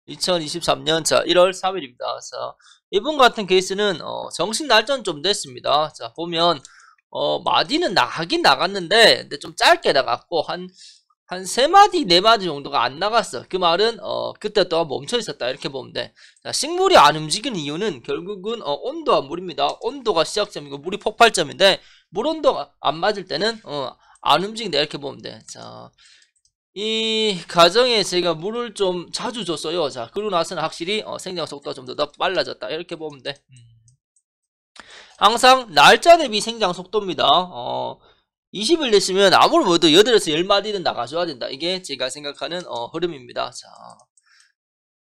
2023년 1월 3일입니다. 자, 이번 같은 케이스는 정식 날짜는 좀 됐습니다. 자, 보면 마디는 나가긴 나갔는데 근데 좀 짧게 나갔고 한 3마디 4마디 정도가 안 나갔어. 그 말은 그때 동안 멈춰 있었다 이렇게 보면 돼. 자, 식물이 안 움직이는 이유는 결국은 온도와 물입니다. 온도가 시작점이고 물이 폭발점인데 물 온도가 안 맞을 때는 안 움직인다 이렇게 보면 돼. 자, 이 과정에 제가 물을 좀 자주 줬어요. 자, 그러고 나서는 확실히 생장 속도가 좀 더 빨라졌다 이렇게 보면 돼. 항상 날짜 대비 생장 속도입니다. 20일 됐으면 아무리 뭐도 8에서 10마디는 나가줘야 된다. 이게 제가 생각하는 흐름입니다.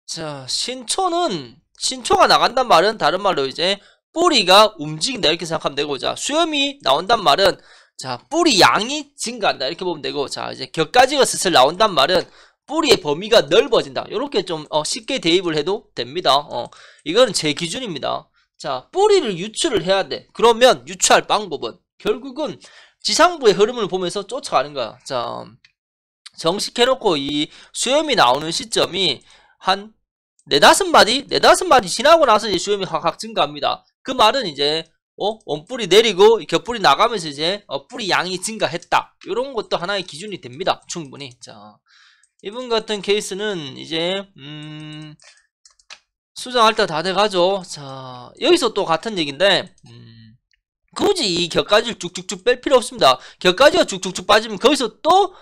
자, 신초가 나간단 말은 다른 말로 이제 뿌리가 움직인다 이렇게 생각하면 되고, 자, 수염이 나온단 말은 자, 뿌리 양이 증가한다 이렇게 보면 되고, 자, 이제 격가지가 슬슬 나온단 말은 뿌리의 범위가 넓어진다. 이렇게 좀 쉽게 대입을 해도 됩니다. 이거는 제 기준입니다. 자, 뿌리를 유출을 해야 돼. 그러면 유추할 방법은 결국은 지상부의 흐름을 보면서 쫓아가는 거야. 자, 정식해놓고 이 수염이 나오는 시점이 한 4-5마디 지나고 나서 이제 수염이 확 증가합니다. 그 말은 이제 원뿌리 내리고 겹뿌리 나가면서 이제 뿌리 양이 증가했다. 이런 것도 하나의 기준이 됩니다. 충분히. 자, 이분 같은 케이스는 이제 수정할 때 다 돼가죠. 자, 여기서 또 같은 얘기인데 굳이 이 격가지를 쭉쭉쭉 뺄 필요 없습니다. 격가지가 쭉쭉쭉 빠지면 거기서 또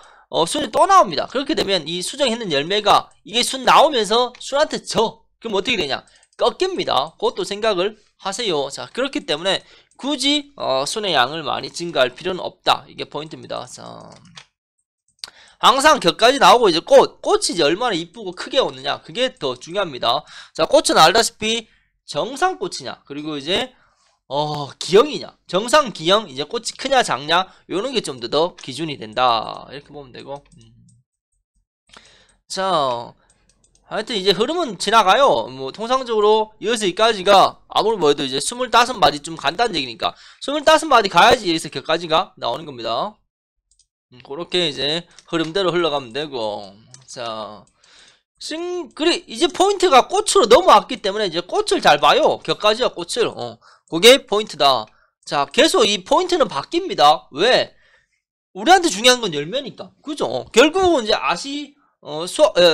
순이 또 나옵니다. 그렇게 되면 이 수정했는 열매가 이게 순 나오면서 순한테 져. 그럼 어떻게 되냐? 꺾입니다. 그것도 생각을 하세요. 자, 그렇기 때문에 굳이 순의 양을 많이 증가할 필요는 없다. 이게 포인트입니다. 자, 항상 격까지 나오고 이제 꽃이 이제 얼마나 이쁘고 크게 오느냐, 그게 더 중요합니다. 자, 꽃은 알다시피 정상 꽃이냐, 그리고 이제 기형이냐, 정상 기형, 이제 꽃이 크냐 작냐, 요런 게 좀 더 기준이 된다 이렇게 보면 되고. 자, 하여튼 이제 흐름은 지나가요. 뭐 통상적으로 6여기까지가 아무리 뭐해도 이제 25마디 좀 간다는 얘기니까 25마디 가야지 여기서 격까지가 나오는 겁니다. 그렇게 이제 흐름대로 흘러가면 되고. 자, 그래 이제 포인트가 꽃으로 넘어왔기 때문에 이제 꽃을 잘 봐요. 격까지와 꽃을. 그게 포인트다. 자, 계속 이 포인트는 바뀝니다. 왜? 우리한테 중요한 건 열매니까. 그죠? 결국은 이제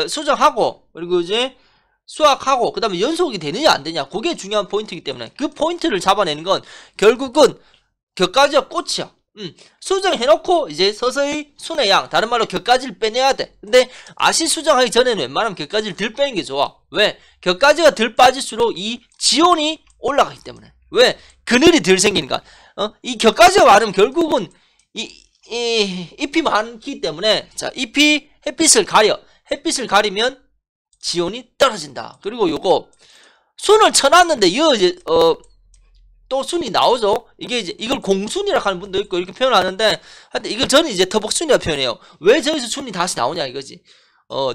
수정하고, 그리고 이제 수확하고, 그 다음에 연속이 되느냐 안 되냐, 그게 중요한 포인트이기 때문에 그 포인트를 잡아내는 건 결국은 격가지와 꽃이야. 수정해놓고 이제 서서히 순의 양, 다른 말로 격가지를 빼내야 돼. 근데 수정하기 전에는 웬만하면 격가지를 덜 빼는 게 좋아. 왜? 격가지가 덜 빠질수록 이 지온이 올라가기 때문에. 왜? 그늘이 덜 생기니까. 이 격가지가 많으면 결국은 잎이 많기 때문에, 자, 잎이 햇빛을 가리면 지온이 떨어진다. 그리고 요거 순을 쳐놨는데 이제 또 순이 나오죠. 이게 이제 이걸 공순이라고 하는 분도 있고 이렇게 표현하는데, 하여튼 이걸 저는 이제 터벅순이라고 표현해요. 왜 저기서 순이 다시 나오냐 이거지.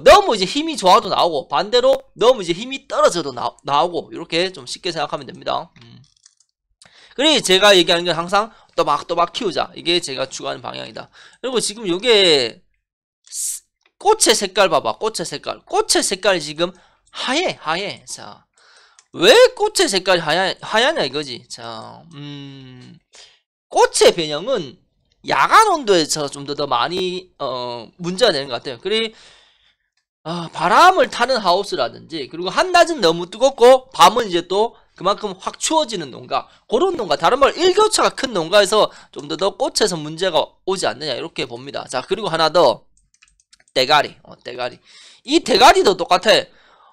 너무 이제 힘이 좋아도 나오고, 반대로 너무 이제 힘이 떨어져도 나오고, 이렇게 좀 쉽게 생각하면 됩니다. 그리고 제가 얘기하는 건 항상 또박 키우자. 이게 제가 추구하는 방향이다. 그리고 지금 요게 꽃의 색깔 봐봐. 꽃의 색깔이 지금 하얘. 자, 왜 꽃의 색깔이 하얗냐 이거지. 자, 꽃의 변형은 야간 온도에서 좀 더 많이 문제가 되는 것 같아요. 그리고 바람을 타는 하우스라든지, 그리고 한낮은 너무 뜨겁고 밤은 이제 또 그만큼 확 추워지는 농가, 그런 농가, 다른 말 일교차가 큰 농가에서 좀 더 꽃에서 문제가 오지 않느냐 이렇게 봅니다. 자, 그리고 하나 더, 대가리. 이 대가리도 똑같아.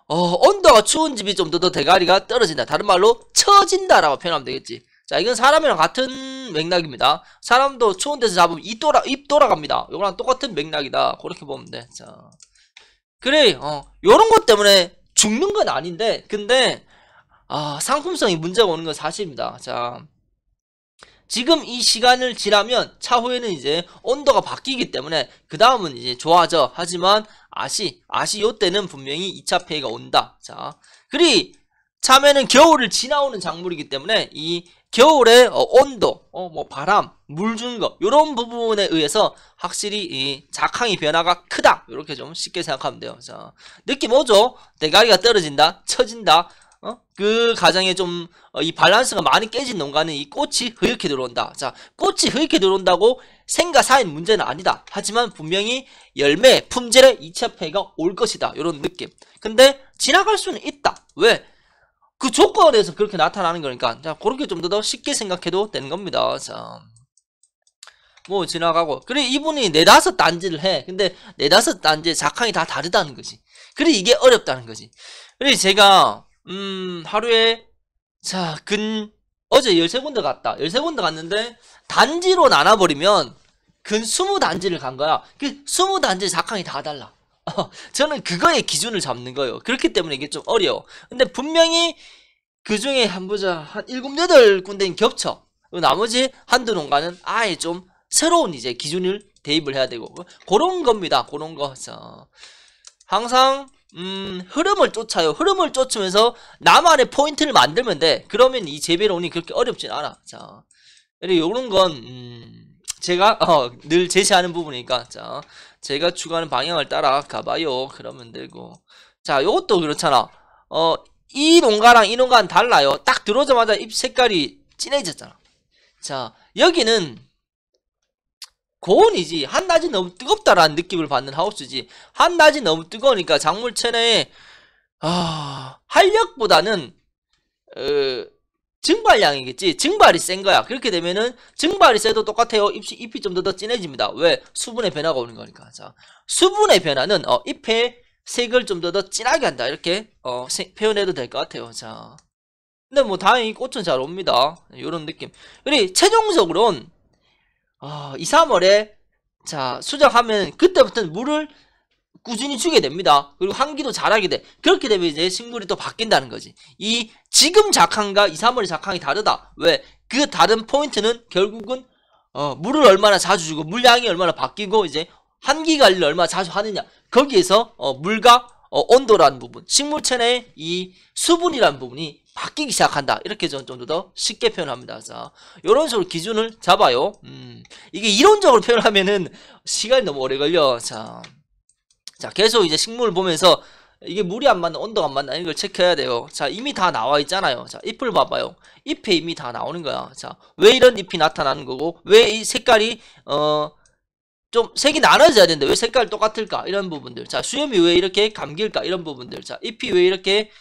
온도가 추운 집이 좀 더 대가리가 떨어진다. 다른 말로 처진다라고 표현하면 되겠지. 자, 이건 사람이랑 같은 맥락입니다. 사람도 추운 데서 잡으면 입 돌아갑니다. 이거랑 똑같은 맥락이다. 그렇게 보면 돼. 자, 그래, 요런 것 때문에 죽는 건 아닌데, 근데 상품성이 문제가 오는 건 사실입니다. 자, 지금 이 시간을 지나면 차후에는 이제 온도가 바뀌기 때문에 그 다음은 이제 좋아져. 하지만 요때는 분명히 2차 폐해가 온다. 자, 참외는 겨울을 지나오는 작물이기 때문에 이 겨울에 온도, 뭐 바람, 물 주는 거 이런 부분에 의해서 확실히 이 작황이 변화가 크다. 이렇게 좀 쉽게 생각하면 돼요. 자, 느낌 오죠? 대가리가 떨어진다, 처진다. 그 가정에 좀 이 밸런스가 많이 깨진 농가는 이 꽃이 흐옇게 들어온다. 자, 꽃이 흐옇게 들어온다고 생과 사인 문제는 아니다. 하지만 분명히 열매, 품질에 2차 폐해가 올 것이다. 이런 느낌. 근데 지나갈 수는 있다. 왜? 그 조건에서 그렇게 나타나는 거니까. 자, 그렇게 좀 더 쉽게 생각해도 되는 겁니다. 자, 뭐 지나가고. 그래, 이분이 4-5단지를 해. 근데 4-5단지의 작황이 다 다르다는 거지. 그래, 이게 어렵다는 거지. 그래, 제가 하루에 자, 어제 13군데 갔다. 13군데 갔는데 단지로 나눠버리면 근 20단지를 간 거야. 그 20단지 작황이 다 달라. 저는 그거에 기준을 잡는 거예요. 그렇기 때문에 이게 좀 어려워. 근데 분명히 그 중에 한 7, 8군데는 겹쳐. 나머지 한두 농가는 아예 좀 새로운 이제 기준을 대입을 해야 되고. 그런 겁니다. 그런 거. 자, 항상 흐름을 쫓아요. 흐름을 쫓으면서 나만의 포인트를 만들면 돼. 그러면 이 재배론이 그렇게 어렵진 않아. 자, 요런 건 제가 늘 제시하는 부분이니까, 자, 제가 추구하는 방향을 따라 가봐요. 그러면 되고. 자, 요것도 그렇잖아. 이 농가랑 이 농가는 달라요. 딱 들어오자마자 잎 색깔이 진해졌잖아. 자, 여기는 고온이지 한낮이 너무 뜨겁다라는 느낌을 받는 하우스지. 한낮이 너무 뜨거우니까 작물 체내에 활력보다는 증발량이겠지. 증발이 센 거야. 그렇게 되면은 증발이 세도 똑같아요. 잎이 좀 더 진해집니다. 왜? 수분의 변화가 오는 거니까. 자, 수분의 변화는 잎의 색을 좀 더 진하게 한다. 이렇게 표현해도 될 것 같아요. 자, 근데 뭐 다행히 꽃은 잘 옵니다. 이런 느낌. 그리고 최종적으로는 2, 3월에 자, 수정하면 그때부터는 물을 꾸준히 주게 됩니다. 그리고 환기도 잘하게 돼. 그렇게 되면 이제 식물이 또 바뀐다는 거지. 이 지금 작황과 2, 3월의 작황이 다르다. 왜? 그 다른 포인트는 결국은 물을 얼마나 자주 주고 물량이 얼마나 바뀌고 이제 환기 관리를 얼마나 자주 하느냐. 거기에서 물과 온도라는 부분, 식물 체내의 이 수분이라는 부분이 바뀌기 시작한다. 이렇게 좀 더 쉽게 표현합니다. 자, 이런 식으로 기준을 잡아요. 이게 이론적으로 표현하면은 시간이 너무 오래 걸려. 자, 계속 이제 식물을 보면서 이게 물이 안 맞나, 온도가 안 맞나, 이걸 체크해야 돼요. 자, 이미 다 나와 있잖아요. 자, 잎을 봐봐요. 잎에 이미 다 나오는 거야. 자, 왜 이런 잎이 나타나는 거고, 왜 이 색깔이, 좀 색이 나눠져야 되는데 왜 색깔이 똑같을까? 이런 부분들. 자, 수염이 왜 이렇게 감길까? 이런 부분들. 자, 잎이 왜 이렇게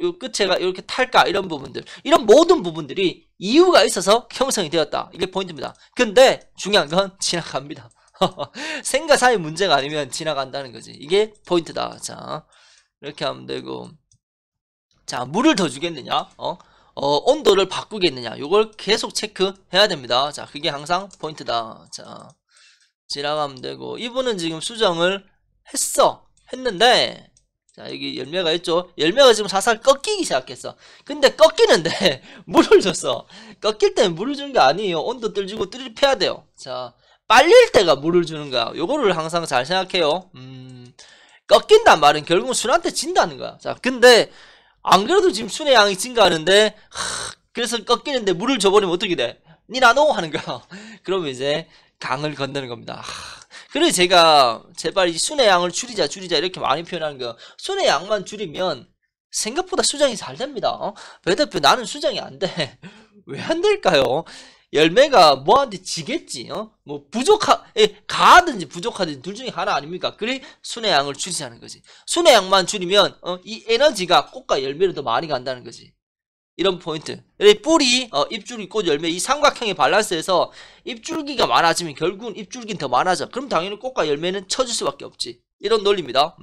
요 끝에가 이렇게 탈까? 이런 부분들. 이런 모든 부분들이 이유가 있어서 형성이 되었다. 이게 포인트입니다. 근데 중요한 건 지나갑니다. 생과 사의 문제가 아니면 지나간다는 거지. 이게 포인트다. 자, 이렇게 하면 되고. 자, 물을 더 주겠느냐? 온도를 바꾸겠느냐? 요걸 계속 체크해야 됩니다. 자, 그게 항상 포인트다. 자, 지나가면 되고. 이분은 지금 수정을 했는데, 자, 여기 열매가 있죠? 열매가 지금 살살 꺾이기 시작했어. 근데 꺾이는데 물을 줬어. 꺾일 때는 물을 주는 게 아니에요. 온도 떨주고 뜨립해야 돼요. 자, 빨릴 때가 물을 주는 거야. 요거를 항상 잘 생각해요. 꺾인단 말은 결국은 순한테 진다는 거야. 자, 근데 안 그래도 지금 순의 양이 증가하는데 그래서 꺾이는데 물을 줘버리면 어떻게 돼? 니 나노 하는 거야. 그러면 이제 강을 건너는 겁니다. 그래서 제가 제발 이 순의 양을 줄이자 이렇게 많이 표현하는 거예요. 순의 양만 줄이면 생각보다 수정이 잘 됩니다. 배대표 나는 수정이 안 돼. 왜 안 될까요? 열매가 뭐한테 지겠지. 뭐 가하든지 부족하든지 둘 중에 하나 아닙니까? 그래 순의 양을 줄이자는 거지. 순의 양만 줄이면 이 에너지가 꽃과 열매로 더 많이 간다는 거지. 이런 포인트. 뿌리, 잎줄기, 꽃, 열매 이 삼각형의 밸런스에서 잎줄기가 많아지면 결국은 잎줄기는 더 많아져. 그럼 당연히 꽃과 열매는 처질 수밖에 없지. 이런 논리입니다.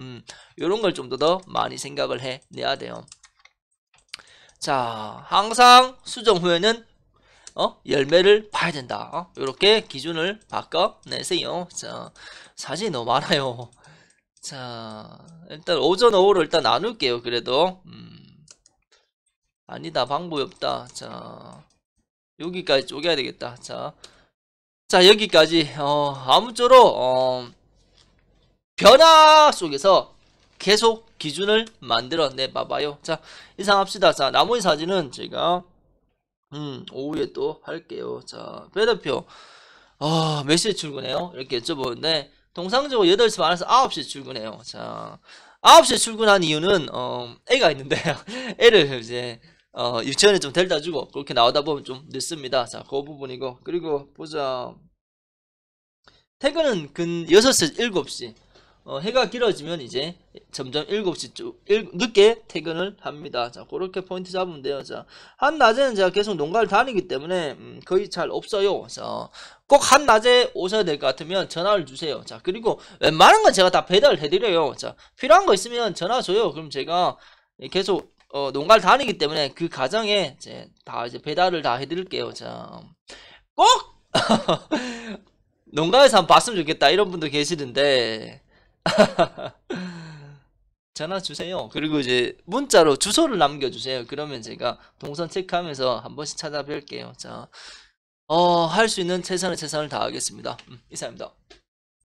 이런 걸 좀 더 많이 생각을 해내야 돼요. 자, 항상 수정 후에는 열매를 봐야 된다. 이렇게 기준을 바꿔내세요. 자, 사진이 너무 많아요. 자, 일단 오전 오후를 일단 나눌게요. 그래도 아니다, 방법이 없다. 자, 여기까지 쪼개야 되겠다. 자, 여기까지 아무쪼록 변화 속에서 계속 기준을 만들어내 봐봐요. 자, 이상 합시다. 자, 나머지 사진은 제가 오후에 또 할게요. 자, 배달표. 몇 시에 출근해요? 이렇게 여쭤보는데, 통상적으로 8시 반에서 9시에 출근해요. 자, 9시에 출근한 이유는, 애가 있는데, 애를 이제, 유치원에 좀 데려다 주고, 그렇게 나오다 보면 좀 늦습니다. 자, 그 부분이고, 그리고 보자. 퇴근은 근 6시, 7시. 해가 길어지면 이제 점점 7시 늦게 퇴근을 합니다. 자, 그렇게 포인트 잡으면 돼요. 자, 한낮에는 제가 계속 농가를 다니기 때문에 거의 잘 없어요. 자, 꼭 한낮에 오셔야 될 것 같으면 전화를 주세요. 자, 그리고 웬만한 건 제가 다 배달을 해드려요. 자, 필요한 거 있으면 전화 줘요. 그럼 제가 계속 농가를 다니기 때문에 그 가정에 이제 배달을 다 해드릴게요. 자, 꼭 농가에서 한번 봤으면 좋겠다 이런 분도 계시는데 전화 주세요. 그리고 이제 문자로 주소를 남겨주세요. 그러면 제가 동선 체크하면서 한 번씩 찾아뵐게요. 자, 할 수 있는 최선을 다하겠습니다. 이상입니다.